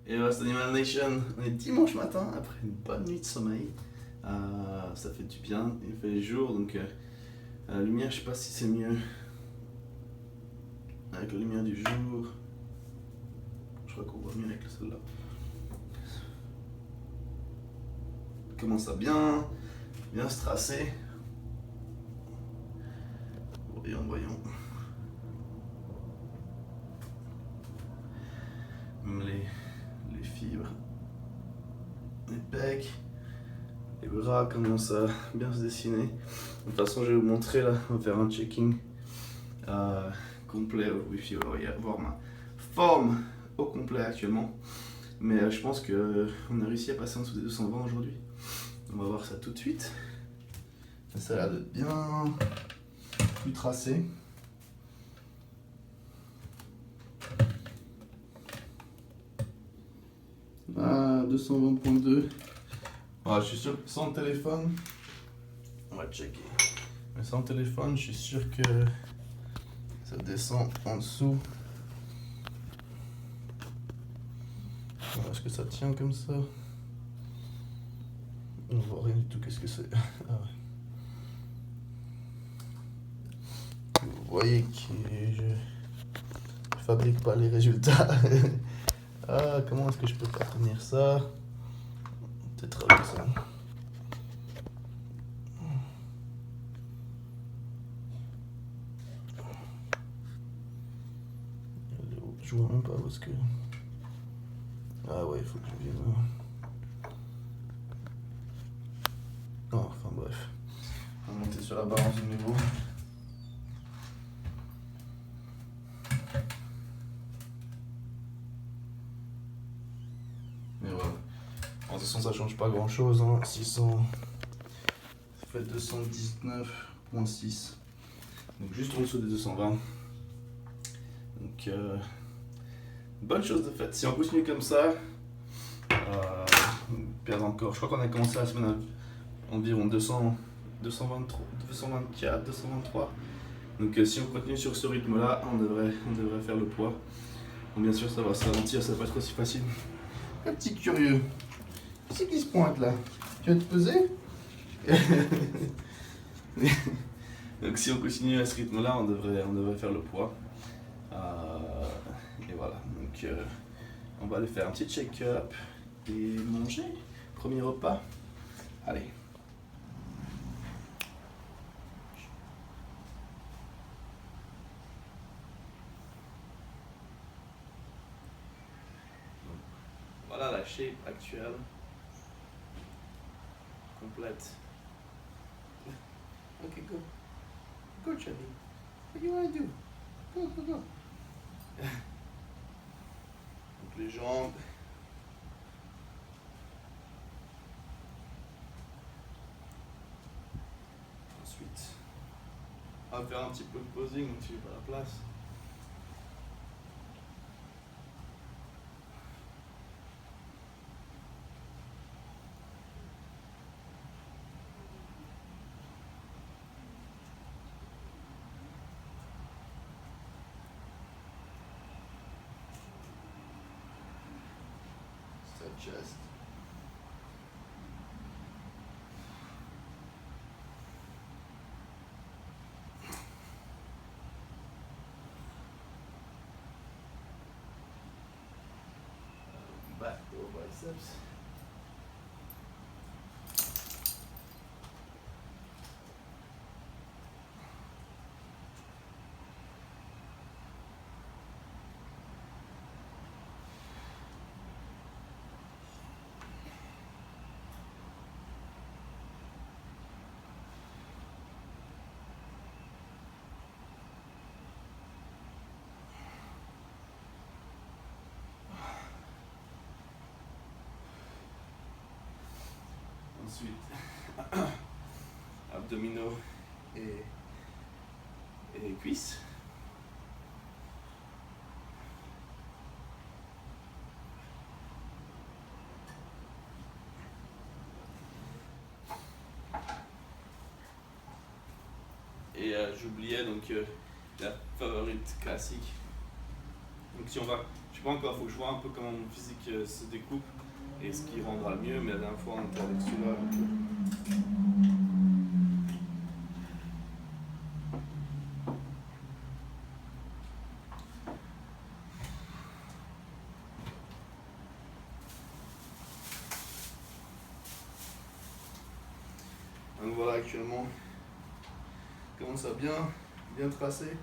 Et Rest Animal Nation, on est dimanche matin après une bonne nuit de sommeil. Ça fait du bien, il fait jour donc à la lumière, je sais pas si c'est mieux avec la lumière du jour. Je crois qu'on voit mieux avec celle-là. On commence à bien se tracer. Voyons. Même les fibres, les pecs, les bras commencent à bien se dessiner. De toute façon, je vais vous montrer là, on va faire un checking complet au wifi. Vous allez voir ma forme au complet actuellement. Mais je pense qu'on a réussi à passer en dessous des 220 aujourd'hui. On va voir ça tout de suite. Ça a l'air d'être bien plus tracé. Ah, 220.2. Voilà, je suis sûr que sans le téléphone, on va checker. Mais sans le téléphone, je suis sûr que ça descend en dessous. Alors, est-ce que ça tient comme ça? On voit rien du tout, qu'est-ce que c'est? Ah ouais. Vous voyez que je fabrique pas les résultats. Ah, comment est-ce que je peux pas tenir ça? Peut-être avec ça. Je vois même pas où est-ce que... Ah ouais, il faut que je vienne... Oh, enfin bref. On va monter sur la balance de nouveau. Mais voilà. En toute façon, ça change pas grand chose. Hein. 600. Ça fait 219.6. Donc juste en dessous des 220. Donc bonne chose de faite. Si on continue comme ça, perdre encore. Je crois qu'on a commencé la semaine à environ 200, 223, 224, 223. Donc si on continue sur ce rythme-là, on devrait faire le poids. Bon, bien sûr, ça va se ralentir, ça va pas être aussi facile. Un petit curieux. Qui c'est qui se pointe là? Tu vas te peser? Donc si on continue à ce rythme-là, on devrait faire le poids. Et voilà. Donc on va aller faire un petit check-up et manger. Premier repas. Allez. Voilà la shape actuelle. Complète. Ok, go. Go, Chubby. What do you want to do? Go. Donc les jambes. Ensuite, on va faire un petit peu de posing, donc tu es pas la place. Chest. Back or biceps. Ensuite, abdominaux et cuisses. Et j'oubliais donc la favorite classique. Donc si on va Je sais pas encore, faut que je vois un peu comment mon physique se découpe et ce qui rendra le mieux, mais la dernière fois on était avec celui-là. Donc voilà, actuellement, je commence à bien tracer,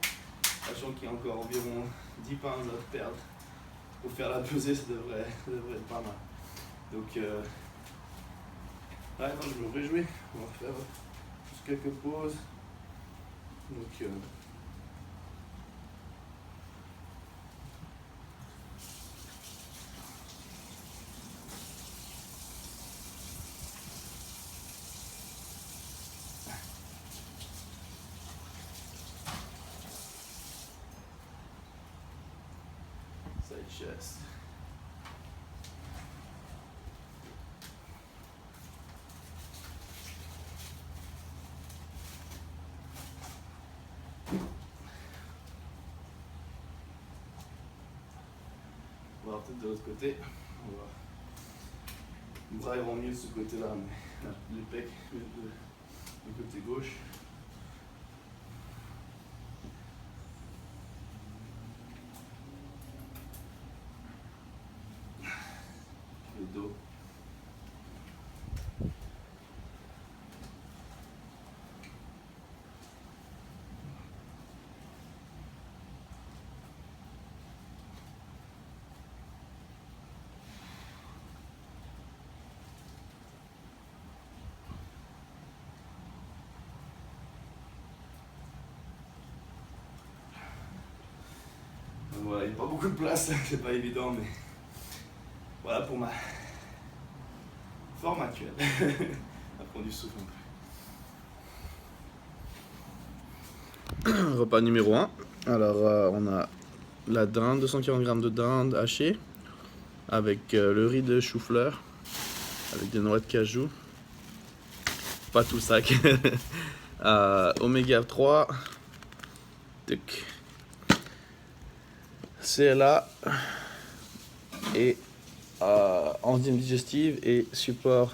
sachant qu'il y a encore environ 10 pounds à perdre. Pour faire la pesée, ça devrait être pas mal. Donc, ouais, non, je me réjouis. On va faire juste quelques pauses. Donc, side chest. On va voir peut-être de l'autre côté. On va... Les bras iront mieux de ce côté-là, mais les pecs du côté gauche. Le dos. Donc voilà, il n'y a pas beaucoup de place, c'est pas évident, mais voilà pour ma forme actuelle. Ça prend du souffle un peu. Repas numéro 1. Alors on a la dinde, 240 g de dinde hachée, avec le riz de chou-fleur, avec des noix de cajou. Pas tout le sac. Oméga 3. CLA et enzyme digestive et support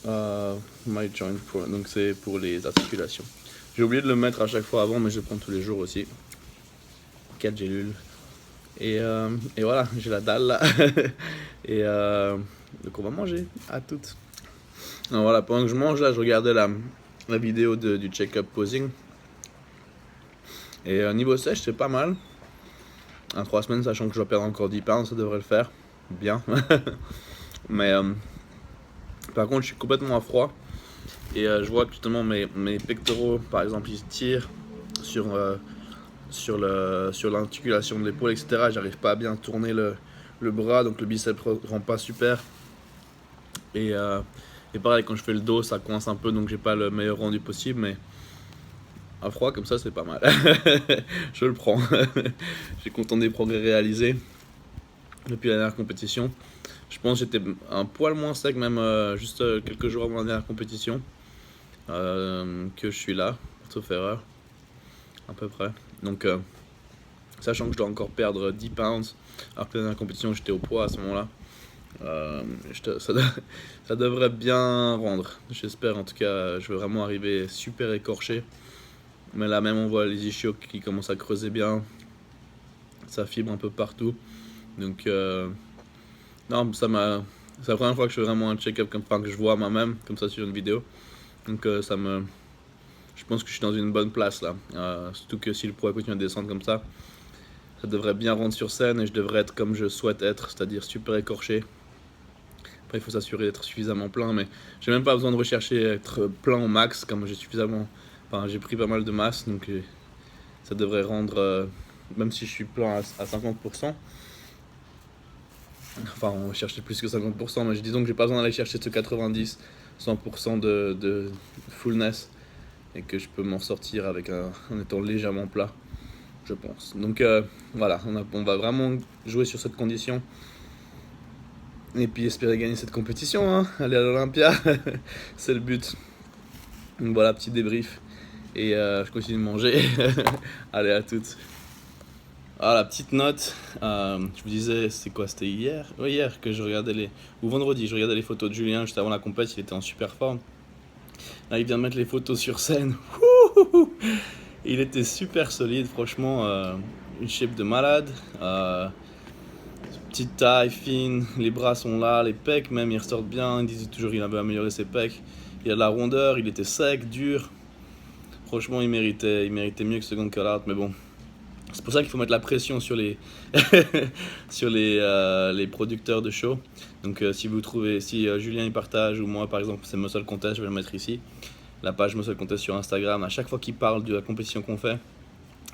my joint pro, donc c'est pour les articulations. J'ai oublié de le mettre à chaque fois avant, mais je le prends tous les jours aussi. 4 gélules et voilà, j'ai la dalle là. Et donc on va manger à toutes. Alors voilà, pendant que je mange là, je regardais la vidéo du check-up posing et niveau sèche c'est pas mal. En 3 semaines, sachant que je dois perdre encore 10 pounds, ça devrait le faire bien. Mais par contre, je suis complètement à froid. Et je vois que justement mes pectoraux, par exemple, ils se tirent sur l'articulation de l'épaule, etc. J'arrive pas à bien tourner le bras, donc le biceps rend pas super. Et pareil, quand je fais le dos, ça coince un peu, donc j'ai pas le meilleur rendu possible. Mais à froid comme ça, c'est pas mal. Je le prends. Je suis content des progrès réalisés depuis la dernière compétition. Je pense que j'étais un poil moins sec, même juste quelques jours avant la dernière compétition, que je suis là, sauf erreur, à peu près. Donc, sachant que je dois encore perdre 10 pounds, alors que la dernière compétition, j'étais au poids à ce moment-là, ça devrait bien rendre. J'espère, en tout cas, je vais vraiment arriver super écorché. Mais là même on voit les ischios qui commencent à creuser bien, ça fibre un peu partout. Donc non, c'est la première fois que je fais vraiment un check-up comme que je vois moi-même comme ça sur une vidéo. Donc je pense que je suis dans une bonne place là. Surtout que si le poids continue à descendre comme ça devrait bien rendre sur scène et je devrais être comme je souhaite être, c'est-à-dire super écorché. Après il faut s'assurer d'être suffisamment plein, mais j'ai même pas besoin de rechercher être plein au max, comme j'ai suffisamment... Enfin, j'ai pris pas mal de masse, donc ça devrait rendre, même si je suis plein à 50%, enfin on va chercher plus que 50%, mais disons que j'ai pas besoin d'aller chercher ce 90-100% de fullness, et que je peux m'en sortir en étant légèrement plat, je pense. Donc voilà, on va vraiment jouer sur cette condition, et puis espérer gagner cette compétition, hein, aller à l'Olympia, c'est le but. Donc voilà, petit débrief. Et je continue de manger. Allez, à toutes. Ah, la petite note, je vous disais, c'est quoi? C'était hier? Oui, hier que je regardais ou vendredi, je regardais les photos de Julien juste avant la compète, il était en super forme. Là, il vient de mettre les photos sur scène. Wouhou. Il était super solide, franchement, une shape de malade. Petite taille fine, les bras sont là, les pecs même, ils ressortent bien. Il disait toujours qu'il avait amélioré ses pecs. Il a de la rondeur, il était sec, dur. Franchement, il méritait mieux que Second Call-Out, mais bon. C'est pour ça qu'il faut mettre la pression sur sur les producteurs de show. Donc si vous trouvez, si Julien il partage ou moi par exemple c'est Muscle Contest, je vais le mettre ici. La page Muscle Contest sur Instagram, à chaque fois qu'il parle de la compétition qu'on fait,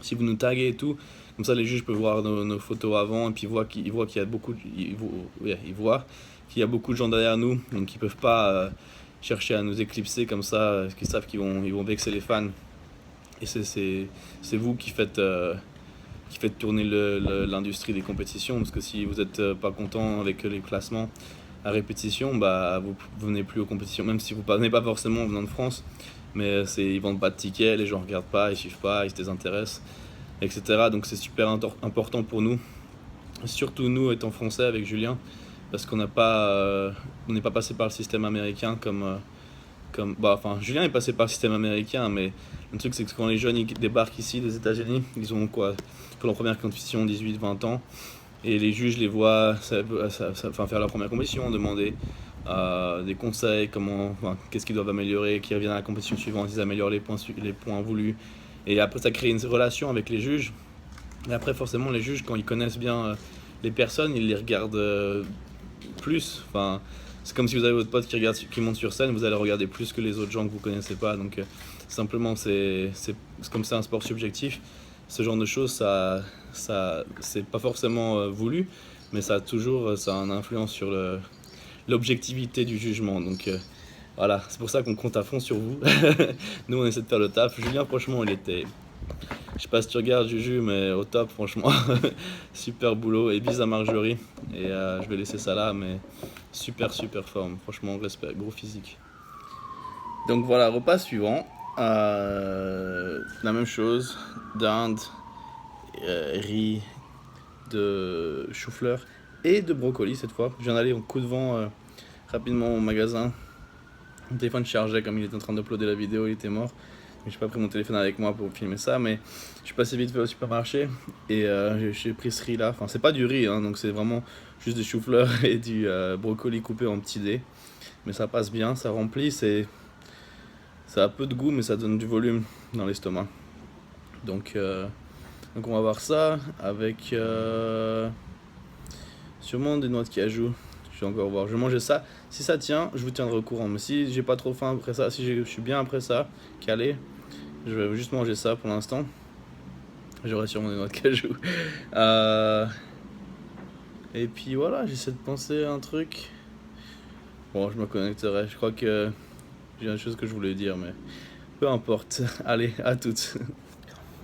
si vous nous taguez et tout, comme ça les juges peuvent voir nos photos avant et puis ils voient qu'il y a beaucoup, ils voient qu'il y a beaucoup de gens derrière nous, donc ils peuvent pas chercher à nous éclipser comme ça, parce qu'ils savent qu'ils vont vexer les fans. Et c'est vous qui faites tourner l'industrie des compétitions, parce que si vous n'êtes pas content avec les classements à répétition, bah vous venez plus aux compétitions, même si vous venez pas forcément venant de France, mais ils vendent pas de tickets, les gens regardent pas, ils suivent pas, ils se désintéressent, etc. Donc c'est super important pour nous, surtout nous étant français avec Julien, parce qu'on n'a pas, on n'est pas passé par le système américain enfin Julien est passé par le système américain, mais le truc c'est que quand les jeunes ils débarquent ici des États-Unis, ils ont quoi, pour leur première compétition 18-20 ans, et les juges les voient faire leur première compétition, demander des conseils, qu'est-ce qu'ils doivent améliorer, qu'ils reviennent à la compétition suivante, ils améliorent les points voulus, et après ça crée une relation avec les juges. Et après forcément les juges, quand ils connaissent bien les personnes, ils les regardent plus. Enfin, c'est comme si vous avez votre pote qui monte sur scène, vous allez regarder plus que les autres gens que vous connaissez pas. Donc simplement c'est comme c'est un sport subjectif, ce genre de choses ça c'est pas forcément voulu, mais ça a une influence sur l'objectivité du jugement. Donc voilà, c'est pour ça qu'on compte à fond sur vous. Nous on essaie de faire le taf. Julien franchement je sais pas si tu regardes Juju, mais au top franchement. Super boulot, et bis à Marjorie. Et je vais laisser ça là, mais super forme, franchement respect, gros physique. Donc voilà, repas suivant. La même chose, dinde, riz, de chou-fleur et de brocoli cette fois. Je viens d'aller en coup de vent rapidement au magasin. Mon téléphone chargeait comme il était en train d'uploader la vidéo, il était mort. J'ai pas pris mon téléphone avec moi pour filmer ça, mais je suis passé vite fait au supermarché et j'ai pris ce riz là. Enfin, c'est pas du riz, hein, donc c'est vraiment juste des choux-fleurs et du brocoli coupé en petits dés. Mais ça passe bien, ça remplit, ça a peu de goût, mais ça donne du volume dans l'estomac. Donc on va voir ça avec sûrement des noix de cajou. Je vais encore voir. Je vais manger ça. Si ça tient, je vous tiendrai au courant. Mais si j'ai pas trop faim après ça, si je suis bien après ça, calé, je vais juste manger ça pour l'instant. J'aurai sûrement des noix de cajou. Et puis voilà, j'essaie de penser à un truc. Bon, je me connecterai. Je crois que j'ai une chose que je voulais dire, mais peu importe. Allez, à toutes.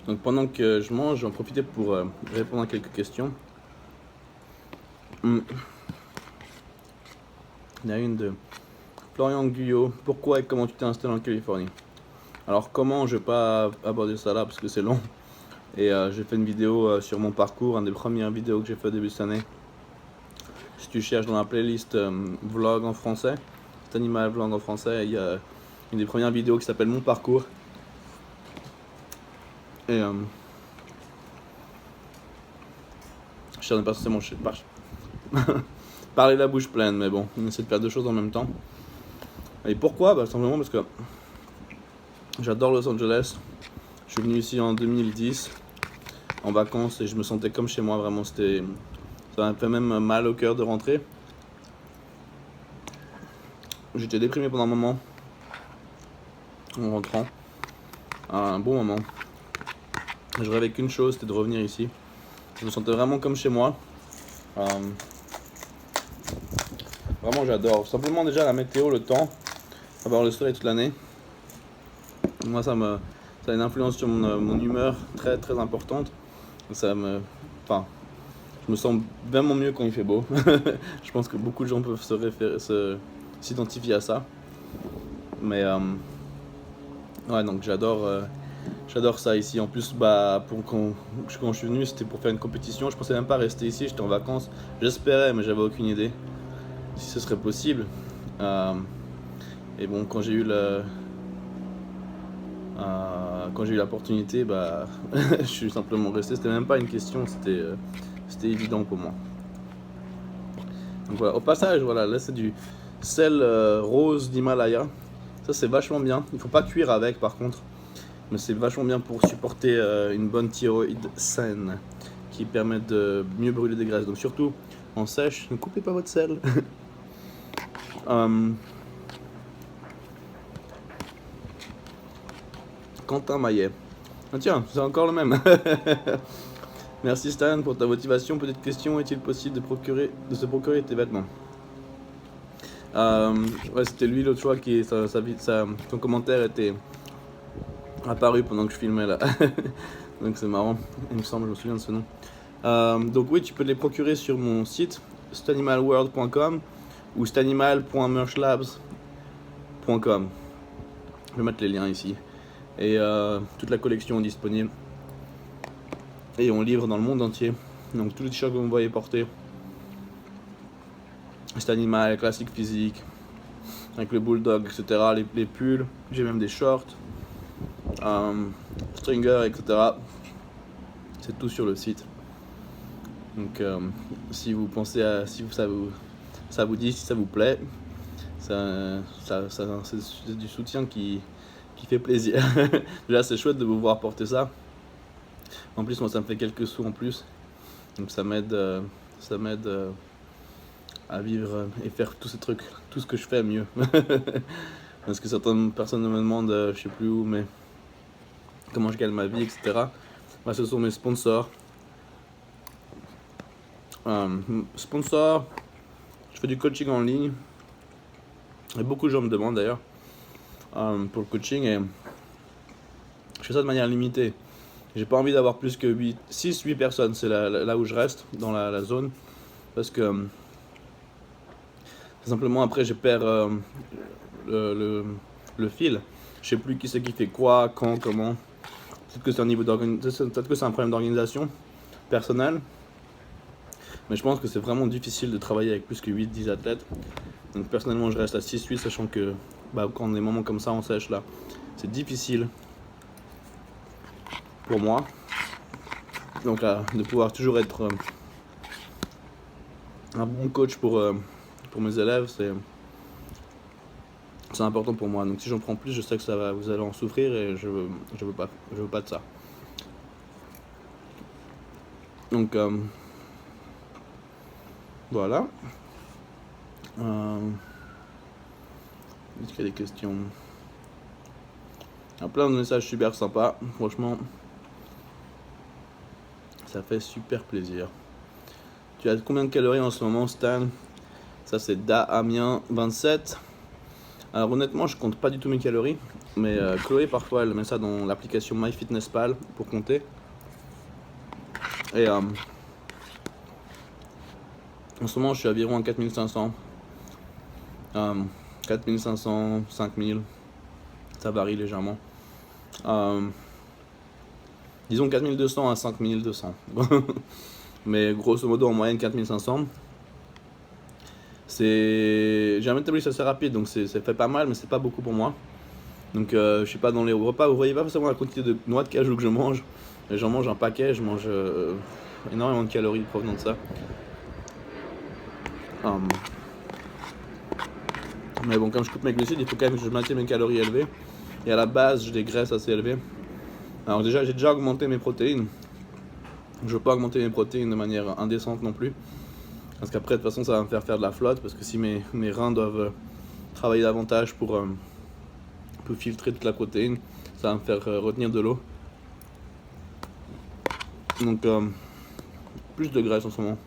Donc pendant que je mange, je vais en profiter pour répondre à quelques questions. Il y en a une de Florian Guyot. Pourquoi et comment tu t'es installé en Californie? Alors comment, je vais pas aborder ça là parce que c'est long. Et j'ai fait une vidéo sur mon parcours, une des premières vidéos que j'ai fait au début de cette année. Si tu cherches dans la playlist vlog en français, cet animal vlog en français, il y a une des premières vidéos qui s'appelle Mon parcours. Et je n'ai pas forcément parler la bouche pleine, mais bon, on essaie de faire deux choses en même temps. Et pourquoi? Simplement parce que j'adore Los Angeles. Je suis venu ici en 2010 en vacances et je me sentais comme chez moi, vraiment. Ça m'a fait même mal au cœur de rentrer. J'étais déprimé pendant un moment en rentrant, un bon moment. Je rêvais qu'une chose, c'était de revenir ici. Je me sentais vraiment comme chez moi. Vraiment j'adore. Simplement déjà la météo, le temps, avoir le soleil toute l'année. Moi ça a une influence sur mon humeur très importante. Je me sens vraiment mieux quand il fait beau. Je pense que beaucoup de gens peuvent s'identifier à ça. Mais ouais, donc j'adore J'adore ça ici. En plus, bah, quand je suis venu, c'était pour faire une compétition. Je pensais même pas rester ici, j'étais en vacances. J'espérais, mais j'avais aucune idée si ce serait possible. Euh, et bon, quand j'ai eu l'opportunité, bah, je suis simplement resté. C'était même pas une question, c'était évident pour moi. Donc voilà. Au passage, voilà, là c'est du sel rose d'Himalaya. Ça c'est vachement bien. Il faut pas cuire avec par contre, mais c'est vachement bien pour supporter une bonne thyroïde saine qui permet de mieux brûler des graisses. Donc surtout en sèche, ne coupez pas votre sel. Quentin Maillet. Ah tiens, c'est encore le même. Merci Stan pour ta motivation. Petite question, est-il possible de se procurer tes vêtements? Ouais, c'était lui l'autre fois qui son commentaire était apparu pendant que je filmais là. Donc c'est marrant, il me semble, je me souviens de ce nom. Donc oui, tu peux les procurer sur mon site stanimalworld.com ou stanimal.merchlabs.com. Je vais mettre les liens ici. Et toute la collection est disponible. Et on livre dans le monde entier. Donc tous les t-shirts que vous me voyez porter. Stanimal, classique physique, avec le bulldog, etc. Les pulls, j'ai même des shorts, stringers, etc. C'est tout sur le site. Donc si vous pensez à, si ça vous dit, si ça vous plaît, c'est du soutien qui fait plaisir. Déjà c'est chouette de vous voir porter ça. En plus moi ça me fait quelques sous en plus. Donc ça m'aide à vivre et faire tous ces trucs, tout ce que je fais mieux. Parce que certaines personnes me demandent, je sais plus où, mais comment je gagne ma vie, etc. Moi, ce sont mes sponsors. Sponsors, je fais du coaching en ligne. Et beaucoup de gens me demandent d'ailleurs pour le coaching et je fais ça de manière limitée. J'ai pas envie d'avoir plus que 6-8 personnes, c'est là où je reste, dans la zone. Parce que simplement après je perds le fil. Je sais plus qui c'est qui fait quoi, quand, comment. Peut-être que c'est un problème d'organisation personnelle. Mais je pense que c'est vraiment difficile de travailler avec plus que 8-10 athlètes. Donc personnellement je reste à 6-8, sachant que quand on a des moments comme ça en sèche là, c'est difficile pour moi. Donc de pouvoir toujours être un bon coach pour mes élèves, c'est important pour moi. Donc si j'en prends plus, je sais que vous allez en souffrir et je veux pas de ça. Donc voilà. Est-ce qu'il y a des questions? Il y a plein de messages super sympas. Franchement, ça fait super plaisir. Tu as combien de calories en ce moment, Stan? Ça c'est Damien 27. Alors honnêtement, je compte pas du tout mes calories, mais Chloé parfois elle met ça dans l'application MyFitnessPal pour compter. Et en ce moment, je suis environ à 4500. 4500, 5000, ça varie légèrement. Disons 4200 à 5200. Mais grosso modo en moyenne 4500. J'ai un métabolisme assez rapide, donc ça fait pas mal, mais c'est pas beaucoup pour moi. Donc je suis pas dans les repas, vous voyez pas forcément la quantité de noix de cajou que je mange. Mais j'en mange un paquet, je mange énormément de calories provenant de ça. Mais bon, quand je coupe mes glucides, il faut quand même que je maintienne mes calories élevées. Et à la base, j'ai des graisses assez élevées. Alors déjà, j'ai déjà augmenté mes protéines. Je veux pas augmenter mes protéines de manière indécente non plus. Parce qu'après, de toute façon, ça va me faire de la flotte. Parce que si mes reins doivent travailler davantage pour filtrer toute la protéine, ça va me faire retenir de l'eau. Donc, plus de graisse en ce moment.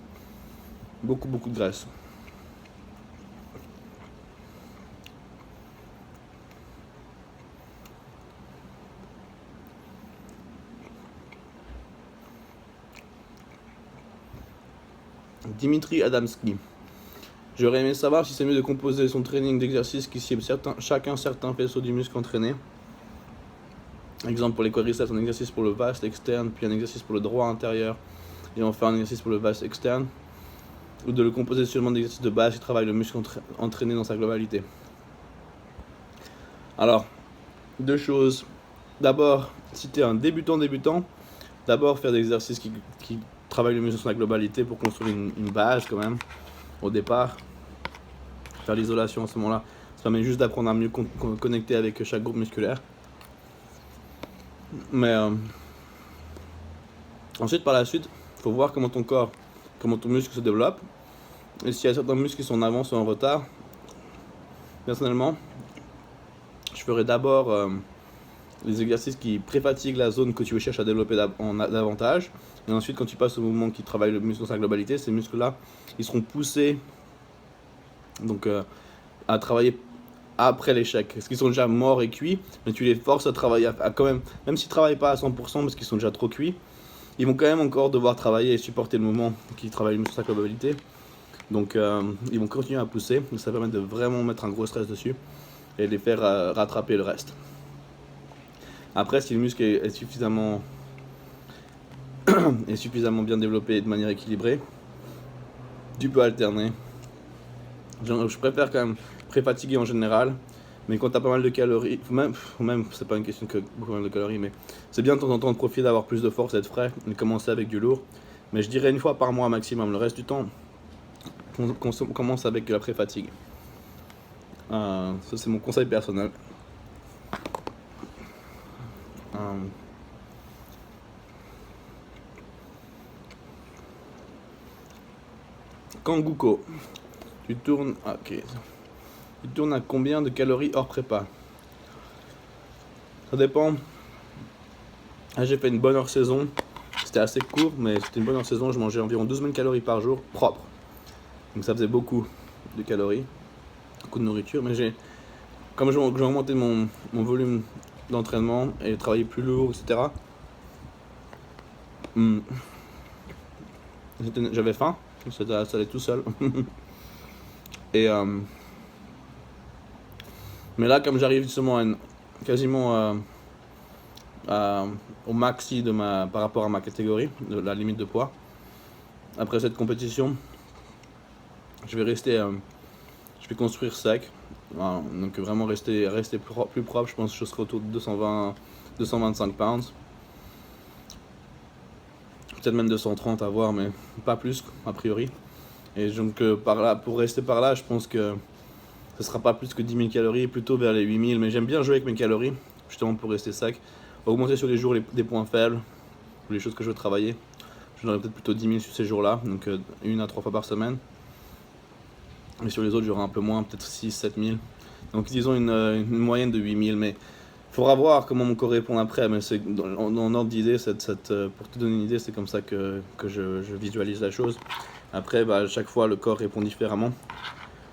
Beaucoup de graisse. Dimitri Adamski. J'aurais aimé savoir si c'est mieux de composer son training d'exercice qui cible chacun certains faisceaux du muscle entraîné. Exemple pour les quadriceps, un exercice pour le vaste externe, puis un exercice pour le droit intérieur, et on fait un exercice pour le vaste externe, ou de le composer seulement d'exercices de base qui travaillent le muscle entraîné dans sa globalité. Alors, deux choses. D'abord, si tu es un débutant, d'abord faire des exercices qui travaillent le muscle dans sa globalité pour construire une base quand même, au départ. Faire l'isolation à ce moment-là, ça permet juste d'apprendre à mieux connecter avec chaque groupe musculaire. Mais ensuite, par la suite, il faut voir comment ton corps, comment ton muscle se développe. Et s'il y a certains muscles qui sont en avance ou en retard, personnellement, je ferai d'abord les exercices qui pré-fatiguent la zone que tu cherches à développer davantage. Et ensuite, quand tu passes au mouvement qui travaille le muscle dans sa globalité, ces muscles-là, ils seront poussés donc, à travailler après l'échec. Parce qu'ils sont déjà morts et cuits, mais tu les forces à travailler à quand même s'ils ne travaillent pas à 100% parce qu'ils sont déjà trop cuits, ils vont quand même encore devoir travailler et supporter le mouvement qui travaille le muscle dans sa globalité. Donc ils vont continuer à pousser, ça permet de vraiment mettre un gros stress dessus et les faire rattraper le reste. Après, si le muscle est suffisamment bien développé de manière équilibrée, tu peux alterner. Je préfère quand même pré-fatiguer en général, mais quand tu as pas mal de calories, même c'est pas une question que beaucoup de calories, mais c'est bien de temps en temps de profiter d'avoir plus de force, d'être frais, et de commencer avec du lourd. Mais je dirais une fois par mois maximum, le reste du temps, on commence avec la pré-fatigue. Ça c'est mon conseil personnel. Kanguko, tu tournes à combien de calories hors prépa? Ça dépend. J'ai fait une bonne hors saison, c'était assez court, mais c'était une bonne hors saison. Je mangeais environ 12 000 calories par jour propre, donc ça faisait beaucoup de calories, beaucoup de nourriture. Mais comme j'ai augmenté mon volume d'entraînement et travaillé plus lourd, etc., j'avais faim, ça allait tout seul. Et mais là, comme j'arrive justement quasiment au maxi par rapport à ma catégorie, de la limite de poids, après cette compétition, je vais construire sec. Voilà, donc vraiment rester plus propre. Je pense que je serai autour de 220-225 pounds. Peut-être même 230 à voir, mais pas plus a priori. Et donc pour rester par là, je pense que ce sera pas plus que 10 000 calories, plutôt vers les 8 000. Mais j'aime bien jouer avec mes calories, justement pour rester sec. Augmenter sur les jours des points faibles, ou les choses que je veux travailler. Je donnerai peut-être plutôt 10 000 sur ces jours-là, donc 1 à 3 fois par semaine. Et sur les autres, j'aurai un peu moins, peut-être 6-7 000. Donc disons une moyenne de 8 000. Mais il faudra voir comment mon corps répond après. Mais c'est en ordre d'idée, pour te donner une idée, c'est comme ça que je visualise la chose. Après, à chaque fois, le corps répond différemment.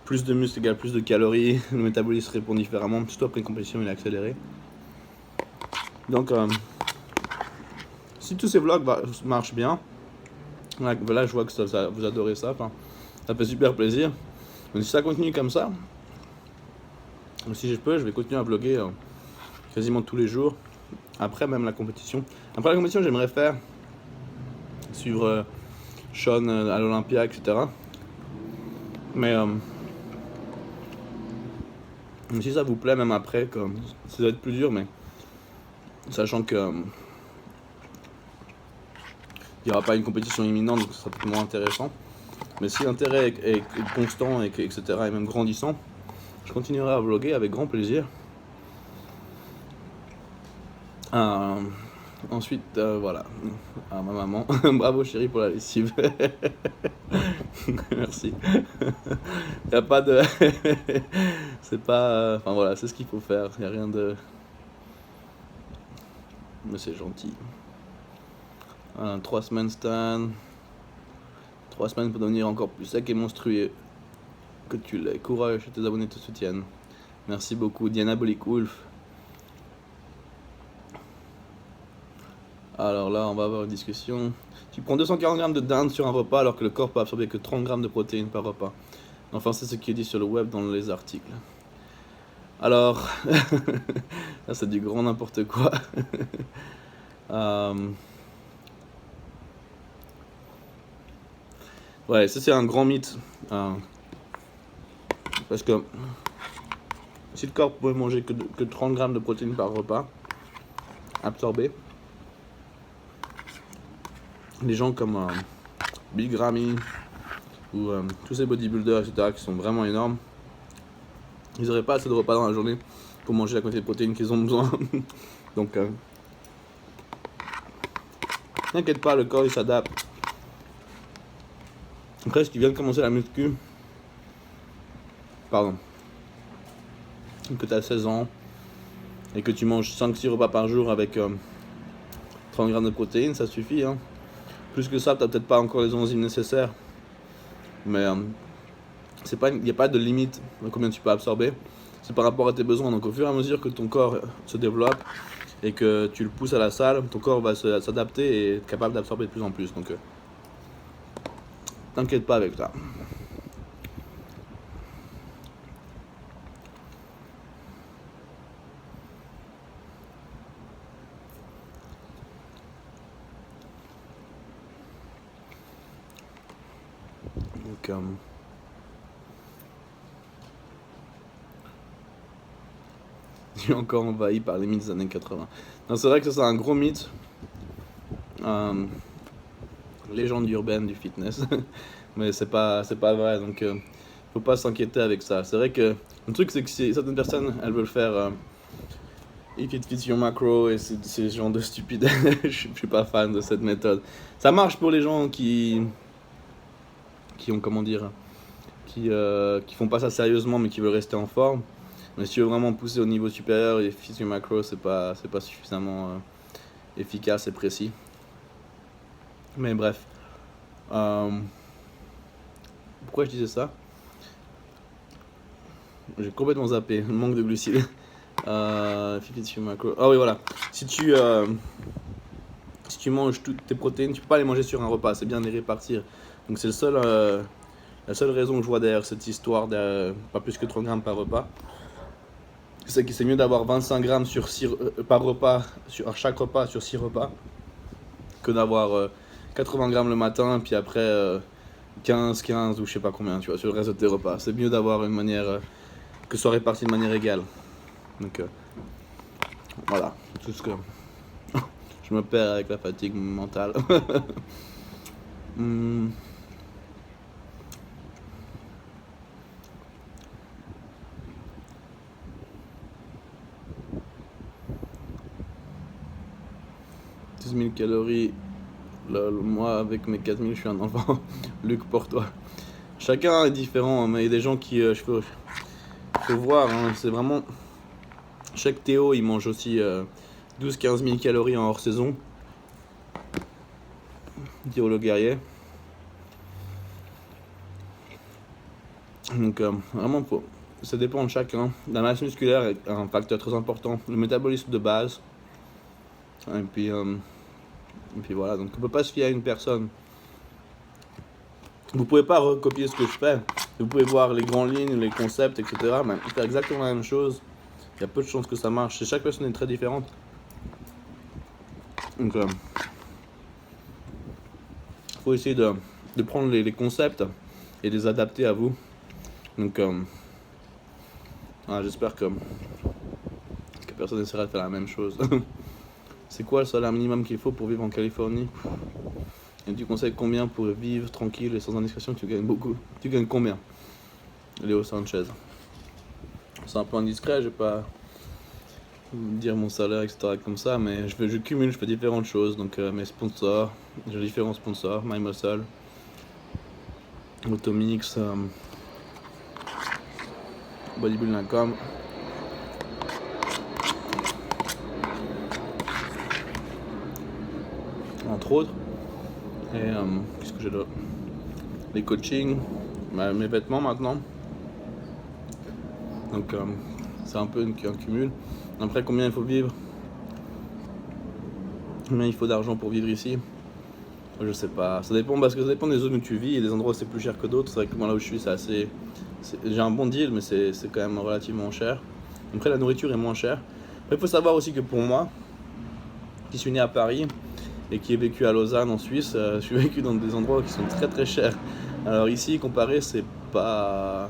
Plus de muscles égale plus de calories. Le métabolisme répond différemment. Surtout après une compétition, il est accéléré. Donc, si tous ces vlogs marchent bien, là je vois que vous adorez ça. Ça fait super plaisir. Donc, si ça continue comme ça, si je peux, je vais continuer à vlogger quasiment tous les jours. Après même la compétition. Après la compétition, j'aimerais suivre Sean à l'Olympia, etc. Mais si ça vous plaît, même après, ça doit être plus dur, mais sachant que il n'y aura pas une compétition imminente, donc ça sera peut-être moins intéressant. Mais si l'intérêt est constant, etc., et même grandissant, je continuerai à vlogger avec grand plaisir. Ensuite, voilà, ma maman, bravo chérie pour la lessive. Merci. Y a pas de, c'est pas, enfin voilà, c'est ce qu'il faut faire. Y a rien de, mais c'est gentil. 3 semaines Stan, 3 semaines pour devenir encore plus sec et monstrueux que tu l'es. Courage, tes abonnés te soutiennent. Merci beaucoup, Diana Bolic-Wolf. Alors là, on va avoir une discussion. Tu prends 240 grammes de dinde sur un repas alors que le corps peut absorber que 30 grammes de protéines par repas. Enfin, c'est ce qui est dit sur le web dans les articles. Alors, là c'est du grand n'importe quoi. Ouais, ça c'est un grand mythe. Parce que si le corps pouvait manger que 30 grammes de protéines par repas, absorbé, les gens comme Big Ramy ou tous ces bodybuilders, etc., qui sont vraiment énormes, ils n'auraient pas assez de repas dans la journée pour manger la quantité de protéines qu'ils ont besoin. Donc, t'inquiète pas, le corps il s'adapte. Après, si tu viens de commencer la muscu, que tu as 16 ans et que tu manges 5-6 repas par jour avec 30 grammes de protéines, ça suffit. Hein. Plus que ça, tu n'as peut-être pas encore les enzymes nécessaires. Mais il n'y a pas de limite à combien tu peux absorber. C'est par rapport à tes besoins. Donc au fur et à mesure que ton corps se développe et que tu le pousses à la salle, ton corps va s'adapter et être capable d'absorber de plus en plus. Donc t'inquiète pas avec ça. Donc je suis encore envahi par les mythes des années 80. Non, c'est vrai que ça c'est un gros mythe. Légende urbaine du fitness. Mais c'est pas vrai, donc faut pas s'inquiéter avec ça. C'est vrai que le truc c'est que certaines personnes elles veulent faire if it fits your macro et c'est ce genre de stupide. Je suis pas fan de cette méthode. Ça marche pour les gens qui ont qui font pas ça sérieusement mais qui veulent rester en forme. Mais si tu veux vraiment pousser au niveau supérieur et fit your macro, c'est pas suffisamment efficace et précis. Mais bref. Pourquoi je disais ça? J'ai complètement zappé. Manque de glucides. Macro. Ah oui, voilà. Si tu manges toutes tes protéines, tu peux pas les manger sur un repas. C'est bien de les répartir. Donc c'est la seule raison que je vois derrière cette histoire de pas plus que 30 grammes par repas. C'est que c'est mieux d'avoir 25 grammes par repas, à chaque repas sur 6 repas, que d'avoir 80 grammes le matin, puis après 15 ou je sais pas combien, tu vois, sur le reste de tes repas. C'est mieux d'avoir une manière, que ce soit réparti de manière égale. Donc voilà, tout ce que je me perds avec la fatigue mentale. 12 000 calories. Moi, avec mes 4000, je suis un enfant. Luc, pour toi. Chacun est différent, mais il y a des gens qui. Faut voir, hein, c'est vraiment. Chaque Théo, il mange aussi 12-15 000 calories en hors saison. Théo le guerrier. Donc, vraiment, ça dépend de chacun. La masse musculaire est un facteur très important. Le métabolisme de base. Et puis voilà, donc on peut pas se fier à une personne. Vous pouvez pas recopier ce que je fais. Vous pouvez voir les grandes lignes, les concepts, etc. Mais faire exactement la même chose, il y a peu de chances que ça marche. Et chaque personne est très différente. Donc faut essayer de prendre les concepts et les adapter à vous. Donc j'espère que personne n'essaiera de faire la même chose. C'est quoi le salaire minimum qu'il faut pour vivre en Californie? Et tu conseilles combien pour vivre tranquille et sans indiscrétion? Tu gagnes beaucoup. Tu gagnes combien? Léo Sanchez. C'est un peu indiscret, je vais pas dire mon salaire, etc. comme ça, mais je cumule, je fais différentes choses. Donc mes sponsors, j'ai différents sponsors, MyMuscle, Automix, Bodybuilding.com. Entre autres. Et qu'est-ce que j'ai là? Les coachings, mes vêtements maintenant. Donc c'est un peu un cumul. Après, combien il faut vivre? Combien il faut d'argent pour vivre ici? Je sais pas. Ça dépend parce que ça dépend des zones où tu vis. Il y a des endroits où c'est plus cher que d'autres. C'est vrai que moi là où je suis, j'ai un bon deal, mais c'est quand même relativement cher. Après la nourriture est moins chère. Il faut savoir aussi que pour moi, qui suis né à Paris et qui ai vécu à Lausanne en Suisse, je suis vécu dans des endroits qui sont très très chers. Alors ici, comparé, c'est pas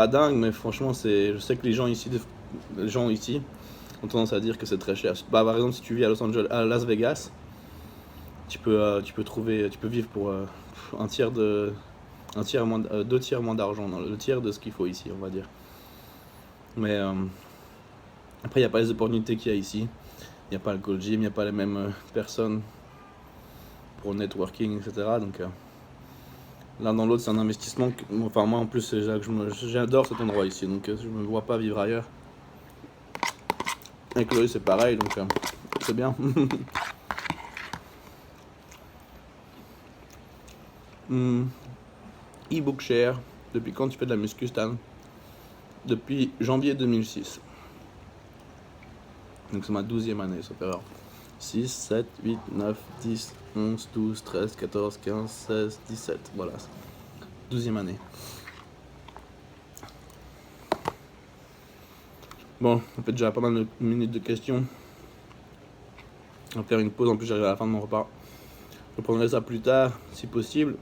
dingue, mais franchement, je sais que les gens ici ont tendance à dire que c'est très cher. Bah, par exemple, si tu vis à Las Vegas, tu peux vivre pour deux tiers moins d'argent, le tiers de ce qu'il faut ici, on va dire. Mais après, il n'y a pas les opportunités qu'il y a ici. Il n'y a pas le Gold Gym, il n'y a pas les mêmes personnes pour le networking, etc. Donc l'un dans l'autre, c'est un investissement. Enfin, moi en plus, j'adore cet endroit ici, donc je ne me vois pas vivre ailleurs. Avec Chloé, c'est pareil, donc c'est bien. E-book share, depuis quand tu fais de la muscu, Stan? Depuis janvier 2006. Donc c'est ma 12e année, ça fait rare. 6, 7, 8, 9, 10, 11, 12, 13, 14, 15, 16, 17. Voilà. 12e année. Bon, on fait déjà pas mal de minutes de questions. On va faire une pause, en plus j'arrive à la fin de mon repas. Je prendrai ça plus tard, si possible.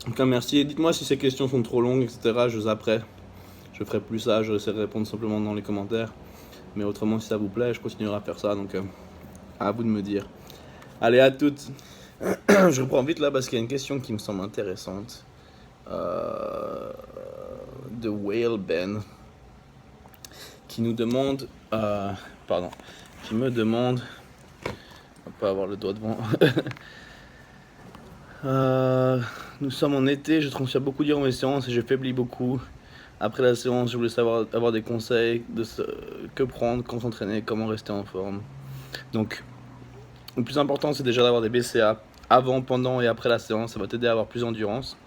Donc merci, dites-moi si ces questions sont trop longues, etc. Je zapperai. Je ferai plus ça, je essaierai de répondre simplement dans les commentaires. Mais autrement, si ça vous plaît, je continuerai à faire ça, donc à vous de me dire. Allez, à toutes. Je reprends vite là parce qu'il y a une question qui me semble intéressante. De Whale Ben, qui nous demande... qui me demande... On va pas avoir le doigt devant. Nous sommes en été, je transpire beaucoup durant mes séances et je faiblis beaucoup. Après la séance, je voulais avoir des conseils de que prendre, quand s'entraîner, comment rester en forme. Donc, le plus important, c'est déjà d'avoir des BCA avant, pendant et après la séance. Ça va t'aider à avoir plus d'endurance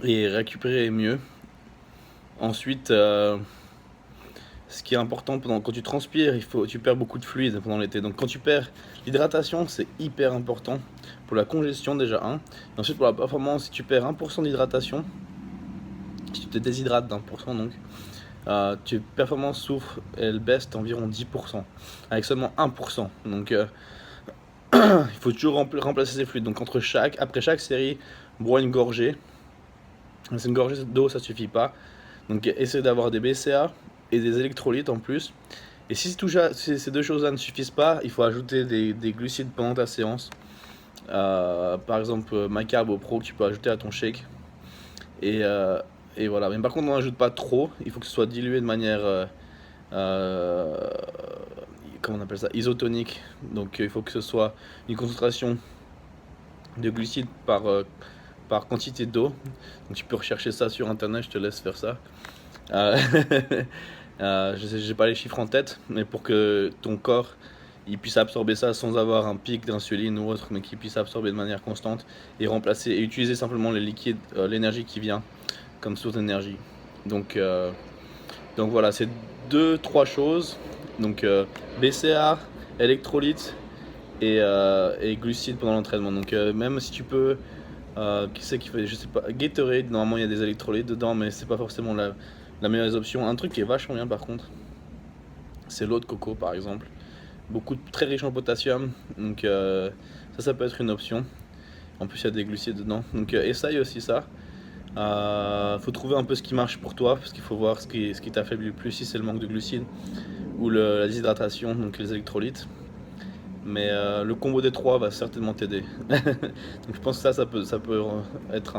et récupérer mieux. Ensuite, ce qui est important quand tu transpires, tu perds beaucoup de fluide pendant l'été. Donc, quand tu perds l'hydratation, c'est hyper important pour la congestion déjà. Et ensuite, pour la performance, si tu perds 1% d'hydratation, si tu te déshydrates d'1% donc, tes performances souffrent et elles baissent d'environ 10%, avec seulement 1%. Donc il faut toujours remplacer ces fluides. Donc après chaque série, bois une gorgée. C'est une gorgée d'eau, ça suffit pas. Donc essaie d'avoir des BCA et des électrolytes en plus. Et si ces deux choses-là ne suffisent pas, il faut ajouter des glucides pendant ta séance. Par exemple, MyCarbo Pro que tu peux ajouter à ton shake. Et voilà, mais par contre on n'ajoute pas trop, il faut que ce soit dilué de manière, comment on appelle ça, isotonique. Donc il faut que ce soit une concentration de glucides par quantité d'eau. Donc tu peux rechercher ça sur internet, je te laisse faire ça. J'ai pas les chiffres en tête, mais pour que ton corps il puisse absorber ça sans avoir un pic d'insuline ou autre, mais qu'il puisse absorber de manière constante et remplacer et utiliser simplement les liquides, l'énergie qui vient comme source d'énergie. Donc voilà, c'est 2-3 choses. Donc BCA, électrolytes et glucides pendant l'entraînement. Donc même si tu peux, qui c'est qui fait, je sais pas, Gatorade, normalement il y a des électrolytes dedans, mais c'est pas forcément la meilleure des options. Un truc qui est vachement bien par contre, c'est l'eau de coco par exemple. Très riche en potassium, donc ça peut être une option. En plus il y a des glucides dedans, donc essaye aussi ça. Faut trouver un peu ce qui marche pour toi, parce qu'il faut voir ce qui t'affaiblit le plus, si c'est le manque de glucides ou la déshydratation, donc les électrolytes. Mais le combo des trois va certainement t'aider. Donc je pense que ça peut être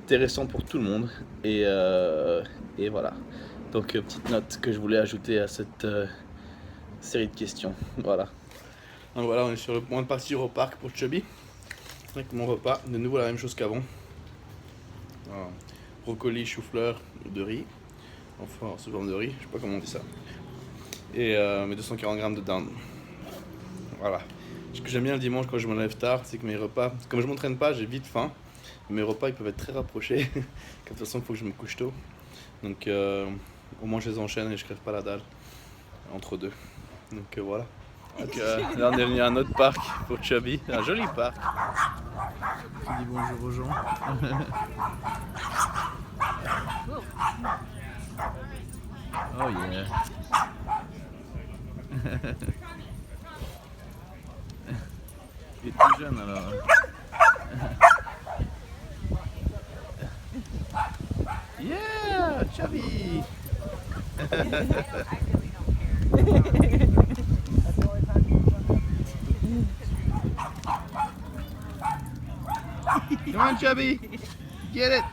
intéressant pour tout le monde. Et voilà. Donc petite note que je voulais ajouter à cette série de questions. Voilà. Donc voilà, on est sur le point de partir au parc pour Chubby. Avec mon repas, de nouveau la même chose qu'avant. Brocoli, chou-fleur, de riz. Enfin, ce genre de riz, je sais pas comment on dit ça. Et mes 240 grammes de dinde. Voilà. Ce que j'aime bien le dimanche quand je me lève tard, c'est que mes repas, comme je m'entraîne pas, j'ai vite faim. Mes repas ils peuvent être très rapprochés. De toute façon, il faut que je me couche tôt. Donc au moins je les enchaîne et je crève pas la dalle entre deux. Donc voilà. Donc, là on est venu à un autre parc pour Chubby, un joli parc. Tu dis bonjour aux gens. Oh yeah. Il est tout jeune alors. Yeah, Chubby. Come on, Chubby. Get it.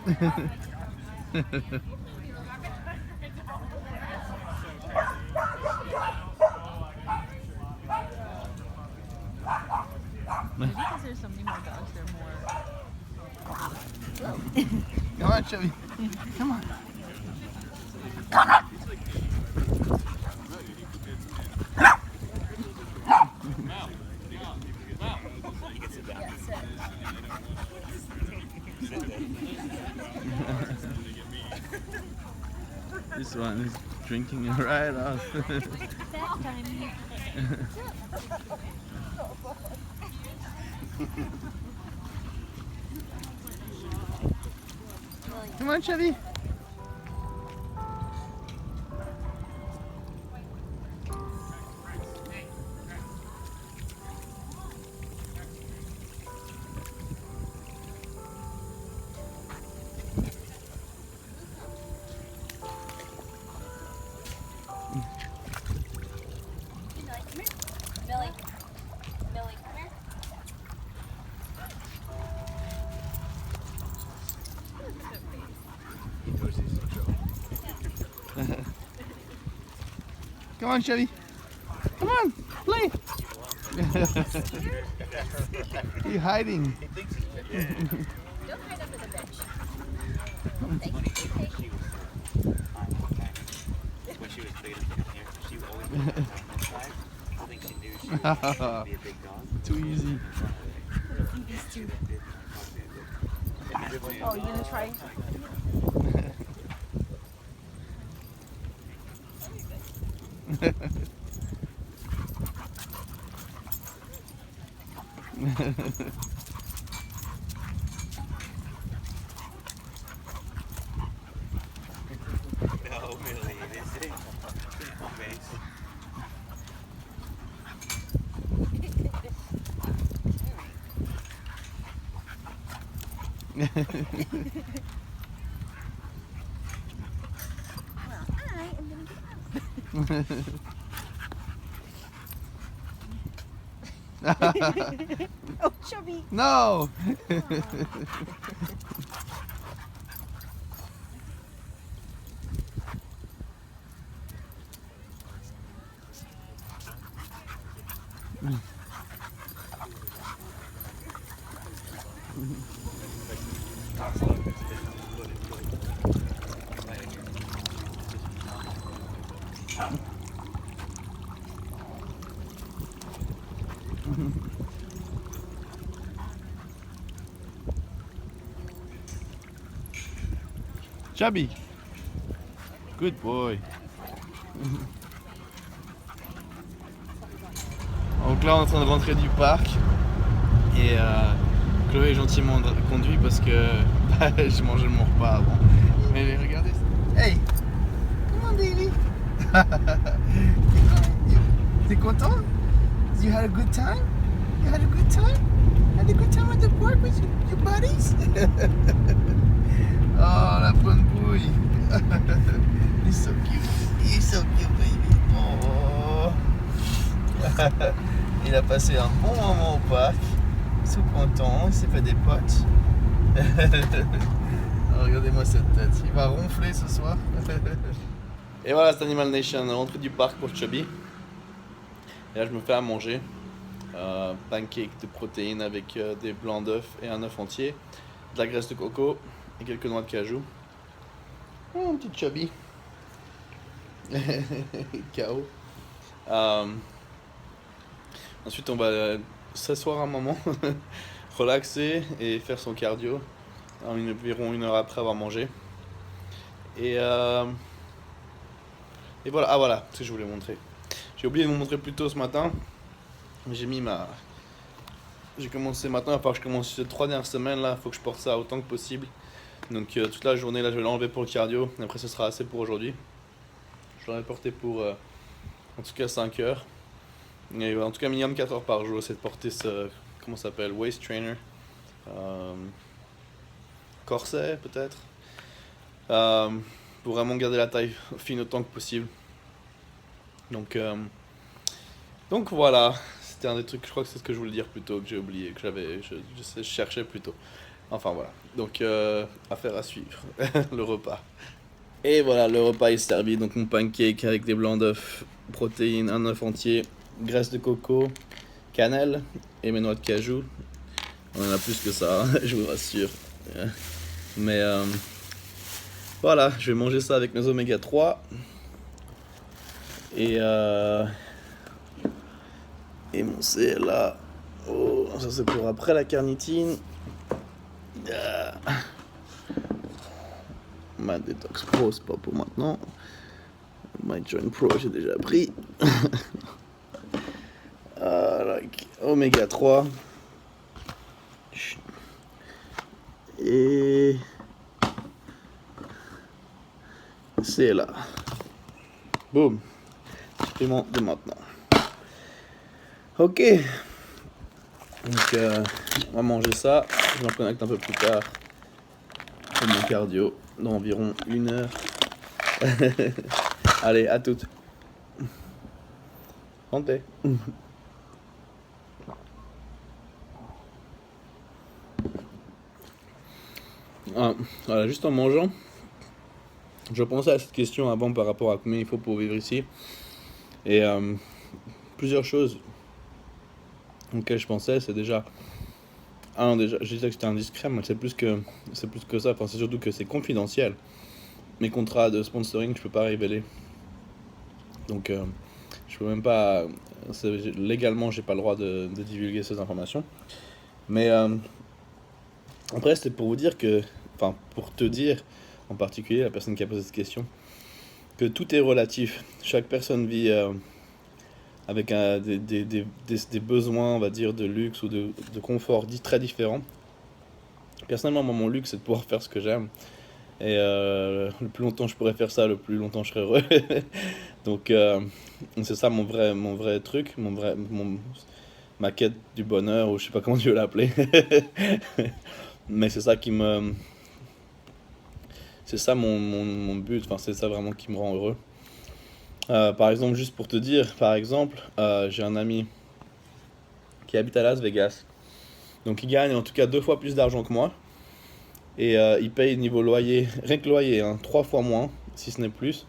Because there's so many more dogs, they're more. Come on, Chubby. Come on. This one is drinking it right off. That time. Come on, Chubby. Millie, Millie, come here. Come on, Chubby. Come on, play. He's hiding. Don't hide under the bench. When she was big here, she always went on this side. I think she knew she would be a big dog. Too easy. Oh, you gonna try? No, Millie, this is base. Oh, Chubby. No. Chubby. Good boy. Donc là on est en train de rentrer du parc et Chloé est gentiment conduit parce que j'ai mangé mon repas avant. Mais regardez. Hey! Come on baby! T'es content? You had a good time? You had a good time? Had a good time at the park with your buddies? Oh la bonne bouille! He's so cute! He's so cute baby! Oh. Il a passé un bon moment au parc, tout content, il s'est fait des potes. Oh, regardez-moi cette tête, il va ronfler ce soir. Et voilà, c'est Animal Nation, l'entrée du parc pour Chubby. Et là je me fais à manger. Pancake de protéines avec des blancs d'œufs et un œuf entier, de la graisse de coco et quelques noix de cajou. Oh, un petit Chubby. KO. Ensuite on va s'asseoir un moment, relaxer et faire son cardio environ 1 heure après avoir mangé. Et voilà, ah voilà ce que je voulais montrer. J'ai oublié de vous montrer plus tôt ce matin. J'ai commencé maintenant, il va falloir que je commence ces 3 dernières semaines là, il faut que je porte ça autant que possible. Donc toute la journée là je vais l'enlever pour le cardio, et après ce sera assez pour aujourd'hui. J'en ai porté pour en tout cas 5 heures. Et en tout cas minimum 4 heures par jour, c'est de porter ce, comment ça s'appelle, waist trainer. Corset peut-être. Pour vraiment garder la taille fine autant que possible. Donc voilà, c'était un des trucs, je crois que c'est ce que je voulais dire plus tôt, que j'ai oublié, que je cherchais plus tôt. Enfin voilà, donc affaire à suivre, le repas. Et voilà, le repas est servi, donc mon pancake avec des blancs d'œufs, protéines, un œuf entier, graisse de coco, cannelle et mes noix de cajou. On en a plus que ça, je vous rassure. Mais voilà, je vais manger ça avec mes oméga 3. Et mon C là. Oh, ça c'est pour après la carnitine. Ma détox pro, c'est pas pour maintenant. My Joint Pro, j'ai déjà pris. Like, oméga 3. Et c'est là. Boum. Supplément de maintenant. Ok. Donc, on va manger ça. Je m'en connecte un peu plus tard. Pour mon cardio. Dans environ 1 heure. Allez, à toutes. Santé. Voilà, juste en mangeant, je pensais à cette question avant par rapport à combien il faut pour vivre ici. Et plusieurs choses auxquelles je pensais, c'est déjà... Ah non, déjà, je disais que c'était indiscret, mais c'est plus que ça. Enfin, c'est surtout que c'est confidentiel. Mes contrats de sponsoring, je peux pas révéler. Donc, je peux même pas... Légalement, j'ai pas le droit de divulguer ces informations. Mais après, c'était pour vous dire que... Enfin, pour te dire, en particulier, la personne qui a posé cette question, que tout est relatif. Chaque personne vit avec des besoins, on va dire, de luxe ou de confort très différents. Personnellement, moi, mon luxe, c'est de pouvoir faire ce que j'aime. Et le plus longtemps je pourrais faire ça, le plus longtemps je serai heureux. Donc, c'est ça mon vrai truc, ma quête du bonheur, ou je sais pas comment tu veux l'appeler. Mais c'est ça qui me... C'est ça mon but, enfin, c'est ça vraiment qui me rend heureux. Par exemple, juste pour te dire, par exemple, j'ai un ami qui habite à Las Vegas. Donc il gagne en tout cas 2 fois plus d'argent que moi. Et il paye niveau loyer, rien que loyer, hein, 3 fois moins, si ce n'est plus.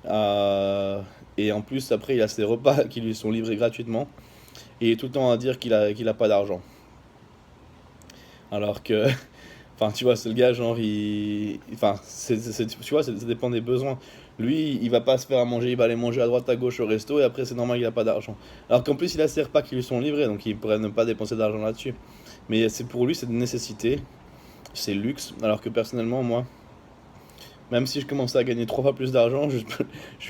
Et en plus, après, il a ses repas qui lui sont livrés gratuitement. Et il est tout le temps à dire qu'il a pas d'argent. Alors que... Enfin, tu vois, c'est le gars, genre, enfin, tu vois, ça dépend des besoins. Lui, il va pas se faire à manger, il va aller manger à droite à gauche au resto, et après, c'est normal qu'il a pas d'argent. Alors qu'en plus, il a ses repas qui lui sont livrés, donc il pourrait ne pas dépenser d'argent là-dessus. Mais pour lui, c'est une nécessité, c'est luxe. Alors que personnellement, moi, même si je commençais à gagner 3 fois plus d'argent, je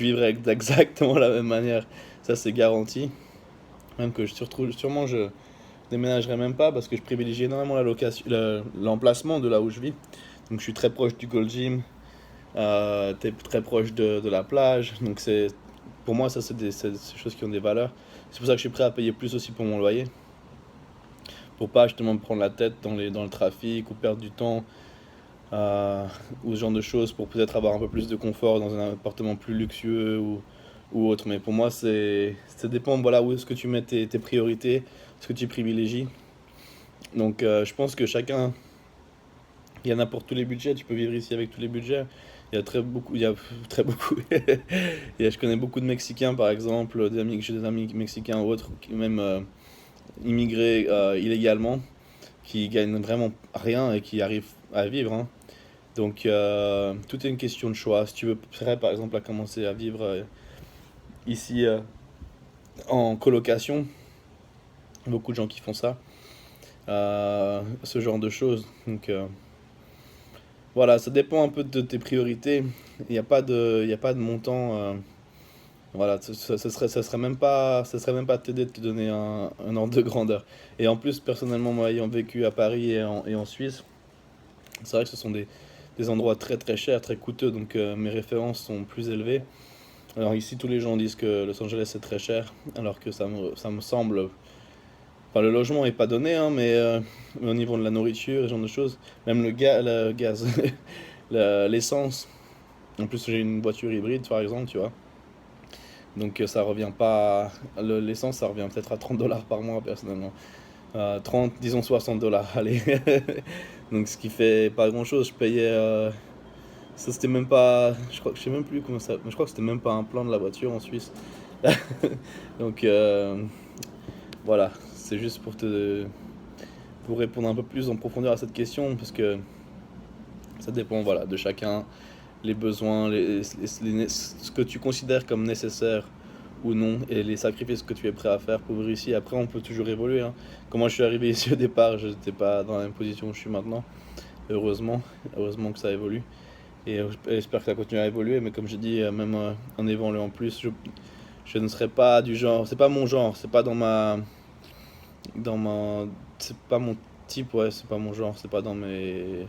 vivrais d'exactement la même manière. Ça, c'est garanti. Même que sûrement, je déménagerai même pas parce que je privilégie énormément l'emplacement de là où je vis. Donc je suis très proche du Gold Gym, très proche de la plage. Donc pour moi, ça c'est des choses qui ont des valeurs. C'est pour ça que je suis prêt à payer plus aussi pour mon loyer. Pour pas justement me prendre la tête dans le trafic ou perdre du temps ou ce genre de choses, pour peut-être avoir un peu plus de confort dans un appartement plus luxueux ou autre. Mais pour moi, ça dépend, voilà, où est-ce que tu mets tes priorités, ce que tu privilégies. Donc je pense que chacun, il y en a pour tous les budgets, tu peux vivre ici avec tous les budgets. Il y a très beaucoup, je connais beaucoup de Mexicains par exemple, j'ai des amis mexicains ou autres, même immigrés illégalement, qui gagnent vraiment rien et qui arrivent à vivre, hein. Donc tout est une question de choix. Si tu veux par exemple à commencer à vivre ici en colocation, beaucoup de gens qui font ça, ce genre de choses. Donc voilà, ça dépend un peu de tes priorités. Il n'y a pas de montant. Voilà, ça serait même pas t'aider de te donner un ordre de grandeur. Et en plus, personnellement, moi ayant vécu à Paris et en Suisse, c'est vrai que ce sont des endroits très très chers, très coûteux, donc mes références sont plus élevées. Alors ici, tous les gens disent que Los Angeles c'est très cher, alors que ça me semble... Enfin, le logement est pas donné, hein, mais au niveau de la nourriture, ce genre de choses, même le gaz, l'essence. En plus, j'ai une voiture hybride, par exemple, tu vois. Donc ça revient pas... L'essence, ça revient peut-être à $30 par mois, personnellement. 30, disons $60, allez. Donc ce qui fait pas grand-chose. Je payais... ça, c'était même pas... Je sais même plus comment ça... Je crois que c'était même pas un plan de la voiture en Suisse. Donc... voilà, c'est juste pour répondre un peu plus en profondeur à cette question, parce que ça dépend, voilà, de chacun, les besoins, ce que tu considères comme nécessaire ou non, et les sacrifices que tu es prêt à faire pour vivre ici. Après, on peut toujours évoluer, hein. Comme moi, je suis arrivé ici au départ, je n'étais pas dans la même position où je suis maintenant. Heureusement que ça évolue. Et j'espère que ça continue à évoluer, mais comme je dis, même en évoluant plus, je ne serais pas du genre, c'est pas mon genre, c'est pas c'est pas mon type, ouais, c'est pas mon genre, c'est pas dans mes,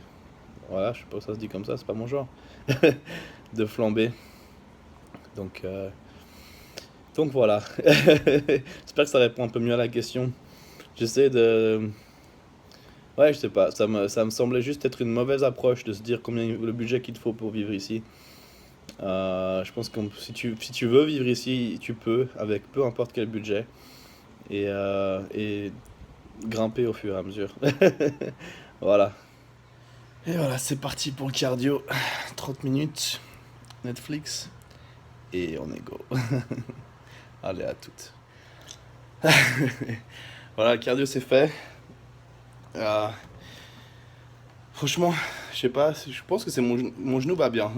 voilà, je sais pas si ça se dit comme ça, c'est pas mon genre de flamber. Donc voilà. J'espère que ça répond un peu mieux à la question. J'essaie de, ouais, je sais pas, ça me semblait juste être une mauvaise approche de se dire combien le budget qu'il te faut pour vivre ici. Je pense que si tu veux vivre ici, tu peux, avec peu importe quel budget, et grimper au fur et à mesure. Voilà. Et voilà, c'est parti pour le cardio. 30 minutes, Netflix, et on est go. Allez, à toutes. Voilà, le cardio c'est fait. Franchement, je sais pas, je pense que c'est mon genou va bien.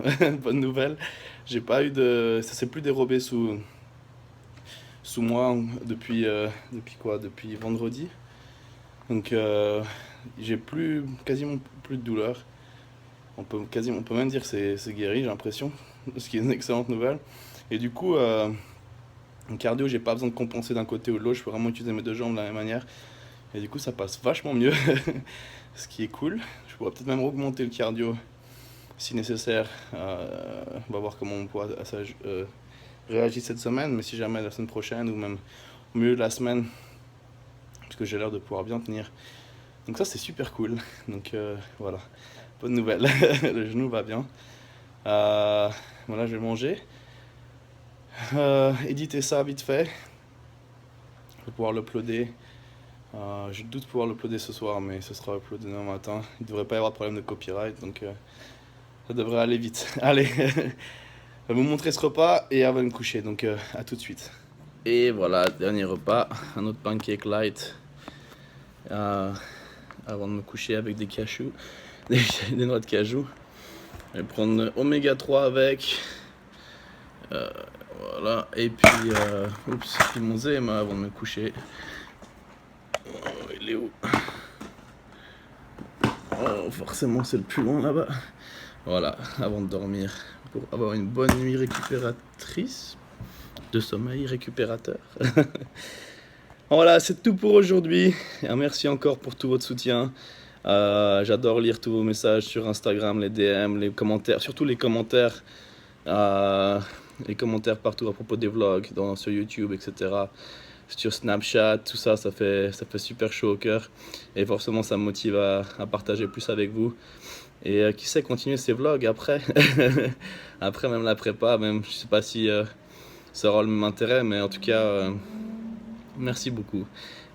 Bonne nouvelle. J'ai pas eu de... Ça s'est plus dérobé sous moi depuis quoi? Depuis vendredi. Donc j'ai quasiment plus de douleur. On peut même dire que c'est guéri, j'ai l'impression. Ce qui est une excellente nouvelle. Et du coup, en cardio, j'ai pas besoin de compenser d'un côté ou de l'autre. Je peux vraiment utiliser mes deux jambes de la même manière. Et du coup, ça passe vachement mieux. Ce qui est cool. Je pourrais peut-être même augmenter le cardio si nécessaire. On va voir comment mon poids réagit cette semaine. Mais si jamais la semaine prochaine ou même au milieu de la semaine, parce que j'ai l'air de pouvoir bien tenir. Donc ça, c'est super cool. Donc voilà, bonne nouvelle. Le genou va bien. Voilà, je vais manger. Éditer ça vite fait. Je vais pouvoir l'uploader. Je doute pouvoir l'uploader ce soir, mais ce sera uploadé demain matin. Il ne devrait pas y avoir de problème de copyright, donc ça devrait aller vite. Allez, je vais vous montrer ce repas et avant de me coucher, donc à tout de suite. Et voilà, dernier repas, un autre pancake light avant de me coucher avec des cashews, des noix de cajou. Je vais prendre oméga 3 avec. Voilà, et puis puis mon Zéma avant de me coucher. Oh, il est où? Oh, forcément c'est le plus loin là-bas. Voilà, avant de dormir, pour avoir une bonne nuit récupératrice, de sommeil récupérateur. Voilà, c'est tout pour aujourd'hui. Merci encore pour tout votre soutien. J'adore lire tous vos messages sur Instagram, les DM, les commentaires, surtout les commentaires partout à propos des vlogs, sur YouTube, etc. Sur Snapchat, tout ça, ça fait super chaud au cœur. Et forcément, ça me motive à partager plus avec vous. Et qui sait, continuer ces vlogs après. Après, même la prépa, même, je sais pas si ça aura le même intérêt, mais en tout cas, merci beaucoup.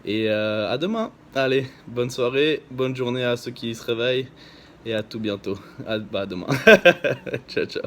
Et à demain. Allez, bonne soirée, bonne journée à ceux qui se réveillent. Et à tout bientôt. À demain. Ciao, ciao.